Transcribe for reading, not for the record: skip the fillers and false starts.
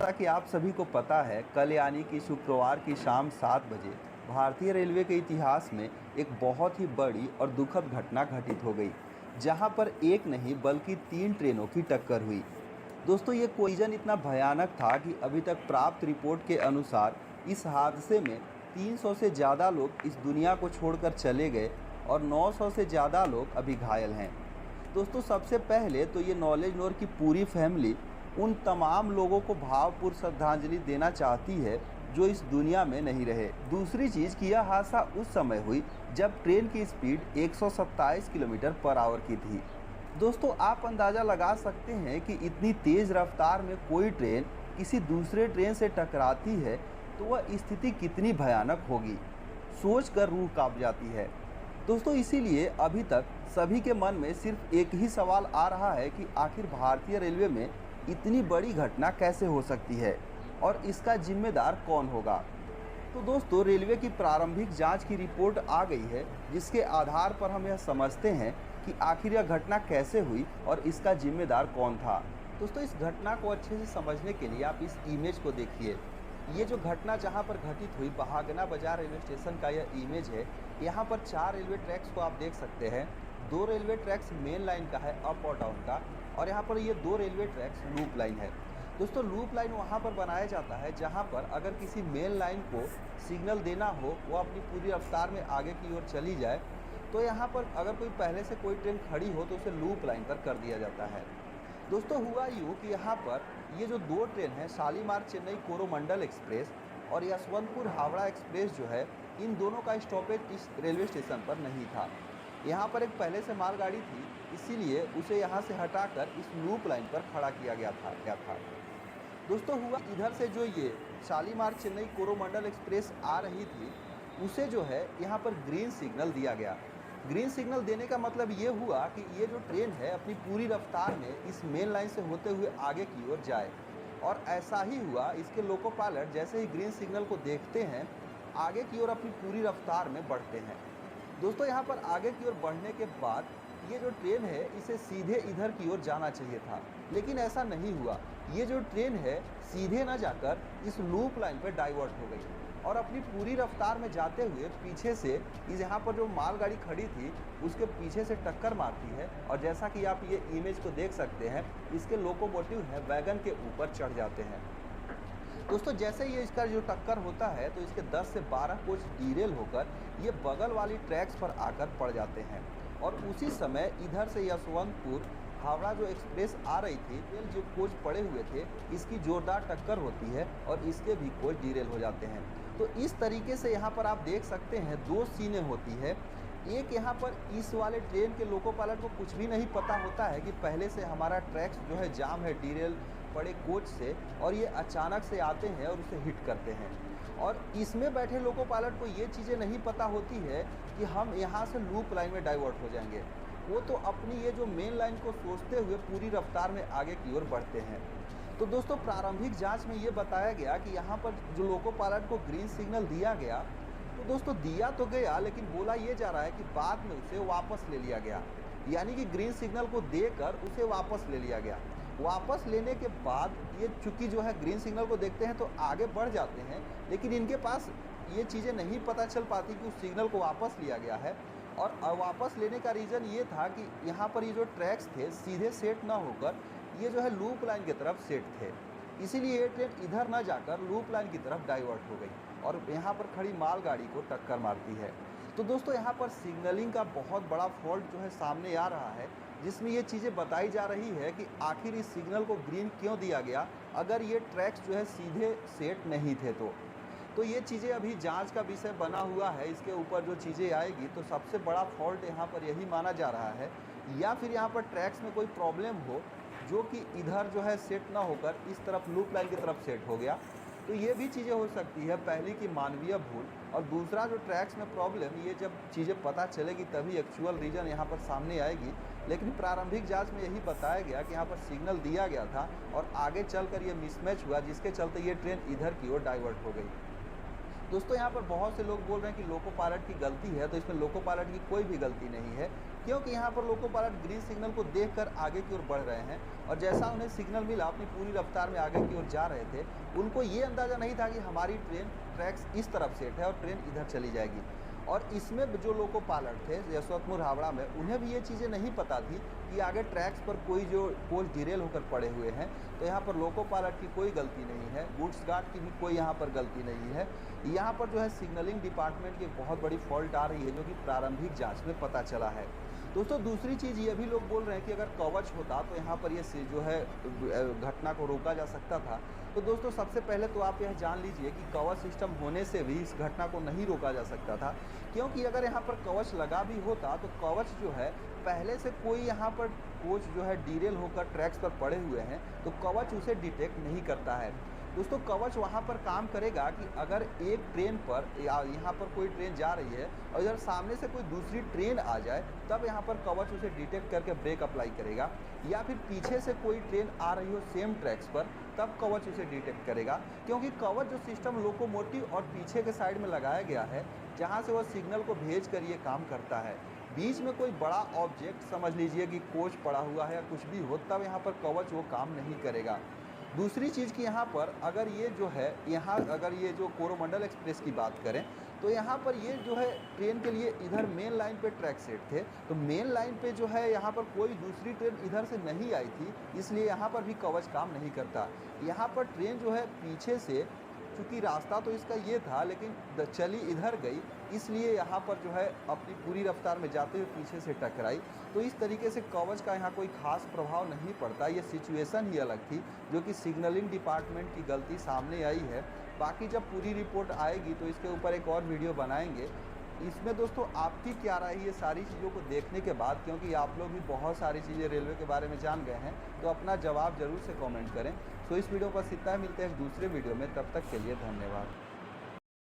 जैसा कि आप सभी को पता है, कल यानी कि शुक्रवार की शाम 7 बजे भारतीय रेलवे के इतिहास में एक बहुत ही बड़ी और दुखद घटना घटित हो गई, जहां पर एक नहीं बल्कि 3 ट्रेनों की टक्कर हुई। दोस्तों, ये कोलिजन इतना भयानक था कि अभी तक प्राप्त रिपोर्ट के अनुसार इस हादसे में 300 से ज़्यादा लोग इस दुनिया को छोड़कर चले गए और 900 से ज़्यादा लोग अभी घायल हैं। दोस्तों, सबसे पहले तो ये नॉलेज नोर की पूरी फैमिली उन तमाम लोगों को भावपूर्ण श्रद्धांजलि देना चाहती है जो इस दुनिया में नहीं रहे। दूसरी चीज़ कि यह हादसा उस समय हुई जब ट्रेन की स्पीड 127 किलोमीटर पर आवर की थी। दोस्तों, आप अंदाज़ा लगा सकते हैं कि इतनी तेज़ रफ्तार में कोई ट्रेन किसी दूसरे ट्रेन से टकराती है तो वह स्थिति कितनी भयानक होगी, सोच कर रूह कांप जाती है। दोस्तों, इसीलिए अभी तक सभी के मन में सिर्फ एक ही सवाल आ रहा है कि आखिर भारतीय रेलवे में इतनी बड़ी घटना कैसे हो सकती है और इसका जिम्मेदार कौन होगा। तो दोस्तों, रेलवे की प्रारंभिक जांच की रिपोर्ट आ गई है, जिसके आधार पर हम यह समझते हैं कि आखिर यह घटना कैसे हुई और इसका जिम्मेदार कौन था। दोस्तों, इस घटना को अच्छे से समझने के लिए आप इस इमेज को देखिए। ये जो घटना जहाँ पर घटित हुई, बहागना बाजार रेलवे स्टेशन का यह इमेज है। यहाँ पर 4 रेलवे ट्रैक्स को आप देख सकते हैं। 2 रेलवे ट्रैक्स मेन लाइन का है, अप और डाउन का, और यहाँ पर ये 2 रेलवे ट्रैक्स लूप लाइन है। दोस्तों, लूप लाइन वहाँ पर बनाया जाता है जहाँ पर अगर किसी मेन लाइन को सिग्नल देना हो, वो अपनी पूरी रफ्तार में आगे की ओर चली जाए, तो यहाँ पर अगर कोई पहले से कोई ट्रेन खड़ी हो तो उसे लूप लाइन पर कर दिया जाता है। दोस्तों, हुआ यूँ कि यहाँ पर ये जो 2 ट्रेन हैं, शालीमार चेन्नई कोरोमंडल एक्सप्रेस और यशवंतपुर हावड़ा एक्सप्रेस जो है, इन दोनों का स्टॉपेज इस रेलवे स्टेशन पर नहीं था। यहाँ पर एक पहले से मालगाड़ी थी, इसीलिए उसे यहाँ से हटाकर इस लूप लाइन पर खड़ा किया गया था। दोस्तों, हुआ इधर से जो ये शालीमार चेन्नई कोरोमंडल एक्सप्रेस आ रही थी, उसे जो है यहाँ पर ग्रीन सिग्नल दिया गया। ग्रीन सिग्नल देने का मतलब ये हुआ कि ये जो ट्रेन है अपनी पूरी रफ्तार में इस मेन लाइन से होते हुए आगे की ओर जाए, और ऐसा ही हुआ। इसके लोको पायलट जैसे ही ग्रीन सिग्नल को देखते हैं, आगे की ओर अपनी पूरी रफ्तार में बढ़ते हैं। दोस्तों, यहाँ पर आगे की ओर बढ़ने के बाद ये जो ट्रेन है इसे सीधे इधर की ओर जाना चाहिए था, लेकिन ऐसा नहीं हुआ। ये जो ट्रेन है सीधे न जाकर इस लूप लाइन पर डाइवर्ट हो गई और अपनी पूरी रफ्तार में जाते हुए पीछे से इस यहाँ पर जो मालगाड़ी खड़ी थी उसके पीछे से टक्कर मारती है, और जैसा कि आप ये इमेज को देख सकते हैं, इसके लोकोमोटिव है वैगन के ऊपर चढ़ जाते हैं। दोस्तों, जैसे ये इसका जो टक्कर होता है तो इसके 10 से 12 कोच डीरेल होकर ये बगल वाली ट्रैक्स पर आकर पड़ जाते हैं, और उसी समय इधर से यशवंतपुर हावड़ा जो एक्सप्रेस आ रही थी, रेल जो कोच पड़े हुए थे, इसकी जोरदार टक्कर होती है और इसके भी कोच डीरेल हो जाते हैं। तो इस तरीके से यहाँ पर आप देख सकते हैं 2 सीनें होती है। एक यहाँ पर इस वाले ट्रेन के लोको पायलट को कुछ भी नहीं पता होता है कि पहले से हमारा ट्रैक्स जो है जाम है डीरेल पड़े कोच से, और ये अचानक से आते हैं और उसे हिट करते हैं। और इसमें बैठे लोको पायलट को ये चीज़ें नहीं पता होती है कि हम यहाँ से लूप लाइन में डाइवर्ट हो जाएंगे। वो तो अपनी ये जो मेन लाइन को सोचते हुए पूरी रफ्तार में आगे की ओर बढ़ते हैं। तो दोस्तों, प्रारंभिक जांच में ये बताया गया कि यहाँ पर जो लोको पायलट को ग्रीन सिग्नल दिया गया, तो दोस्तों दिया तो गया, लेकिन बोला ये जा रहा है कि बाद में उसे वापस ले लिया गया। यानी कि ग्रीन सिग्नल को देकर उसे वापस ले लिया गया। वापस लेने के बाद ये चूँकि जो है ग्रीन सिग्नल को देखते हैं तो आगे बढ़ जाते हैं, लेकिन इनके पास ये चीज़ें नहीं पता चल पाती कि उस सिग्नल को वापस लिया गया है। और वापस लेने का रीज़न ये था कि यहाँ पर ये जो ट्रैक्स थे सीधे सेट ना होकर ये जो है लूप लाइन की तरफ सेट थे, इसीलिए ये ट्रेन इधर ना जाकर लूप लाइन की तरफ डाइवर्ट हो गई और यहाँ पर खड़ी मालगाड़ी को टक्कर मारती है। तो दोस्तों, यहाँ पर सिग्नलिंग का बहुत बड़ा फॉल्ट जो है सामने आ रहा है, जिसमें ये चीज़ें बताई जा रही है कि आखिर इस सिग्नल को ग्रीन क्यों दिया गया अगर ये ट्रैक्स जो है सीधे सेट नहीं थे। तो ये चीज़ें अभी जांच का विषय बना हुआ है। इसके ऊपर जो चीज़ें आएगी तो सबसे बड़ा फॉल्ट यहाँ पर यही माना जा रहा है, या फिर यहाँ पर ट्रैक्स में कोई प्रॉब्लम हो जो कि इधर जो है सेट ना होकर इस तरफ लूप लाइन की तरफ सेट हो गया। तो ये भी चीज़ें हो सकती है, पहली की मानवीय भूल, और दूसरा जो ट्रैक्स में प्रॉब्लम, ये जब चीज़ें पता चलेगी तभी एक्चुअल रीज़न यहाँ पर सामने आएगी। लेकिन प्रारंभिक जांच में यही बताया गया कि यहाँ पर सिग्नल दिया गया था और आगे चलकर ये मिसमैच हुआ, जिसके चलते ये ट्रेन इधर की ओर डाइवर्ट हो गई। दोस्तों, यहाँ पर बहुत से लोग बोल रहे हैं कि लोको पायलट की गलती है, तो इसमें लोको पायलट की कोई भी गलती नहीं है। क्योंकि यहाँ पर लोको पायलट ग्रीन सिग्नल को देखकर आगे की ओर बढ़ रहे हैं और जैसा उन्हें सिग्नल मिला अपनी पूरी रफ्तार में आगे की ओर जा रहे थे। उनको ये अंदाज़ा नहीं था कि हमारी ट्रेन ट्रैक्स इस तरफ सेट है और ट्रेन इधर चली जाएगी। और इसमें जो लोको पायलट थे यशवंतपुर हावड़ा में, उन्हें भी ये चीज़ें नहीं पता थी कि आगे ट्रैक्स पर कोई जो कोच डिरेल होकर पड़े हुए हैं। तो यहाँ पर लोको पायलट की कोई गलती नहीं है, गुड्स गार्ड की भी कोई यहाँ पर गलती नहीं है। यहाँ पर जो है सिग्नलिंग डिपार्टमेंट की बहुत बड़ी फॉल्ट आ रही है, जो कि प्रारंभिक जांच में पता चला है। दोस्तों दूसरी चीज़ ये भी लोग बोल रहे हैं कि अगर कवच होता तो यहाँ पर ये जो है घटना को रोका जा सकता था। तो दोस्तों सबसे पहले तो आप यह जान लीजिए कि कवच सिस्टम होने से भी इस घटना को नहीं रोका जा सकता था, क्योंकि अगर यहाँ पर कवच लगा भी होता तो कवच जो है पहले से कोई यहाँ पर कोच जो है डीरेल होकर ट्रैक्स पर पड़े हुए हैं तो कवच उसे डिटेक्ट नहीं करता है। दोस्तों कवच वहाँ पर काम करेगा कि अगर एक ट्रेन पर यहाँ पर कोई ट्रेन जा रही है और इधर सामने से कोई दूसरी ट्रेन आ जाए, तब यहाँ पर कवच उसे डिटेक्ट करके ब्रेक अप्लाई करेगा, या फिर पीछे से कोई ट्रेन आ रही हो सेम ट्रैक्स पर, तब कवच उसे डिटेक्ट करेगा। क्योंकि कवच जो सिस्टम लोकोमोटिव और पीछे के साइड में लगाया गया है, जहाँ से वह सिग्नल को भेज कर ये काम करता है। बीच में कोई बड़ा ऑब्जेक्ट समझ लीजिए कि कोच पड़ा हुआ है या कुछ भी हो, तब यहाँ पर कवच वो काम नहीं करेगा। दूसरी चीज़ कि यहाँ पर अगर ये जो है अगर ये जो कोरोमंडल एक्सप्रेस की बात करें तो यहाँ पर ये जो है ट्रेन के लिए इधर मेन लाइन पे ट्रैक सेट थे, तो मेन लाइन पे जो है यहाँ पर कोई दूसरी ट्रेन इधर से नहीं आई थी, इसलिए यहाँ पर भी कवच काम नहीं करता। यहाँ पर ट्रेन जो है पीछे से, चूँकि रास्ता तो इसका ये था लेकिन चली इधर गई, इसलिए यहाँ पर जो है अपनी पूरी रफ्तार में जाते हुए पीछे से टकराई। तो इस तरीके से कवच का यहाँ कोई खास प्रभाव नहीं पड़ता। ये सिचुएशन ही अलग थी, जो कि सिग्नलिंग डिपार्टमेंट की गलती सामने आई है। बाकी जब पूरी रिपोर्ट आएगी तो इसके ऊपर एक और वीडियो बनाएंगे। इसमें दोस्तों आपकी क्या राय है ये सारी चीज़ों को देखने के बाद, क्योंकि आप लोग भी बहुत सारी चीज़ें रेलवे के बारे में जान गए हैं, तो अपना जवाब ज़रूर से कमेंट करें। सो इस वीडियो पर इतना ही, मिलते हैं दूसरे वीडियो में, तब तक के लिए धन्यवाद।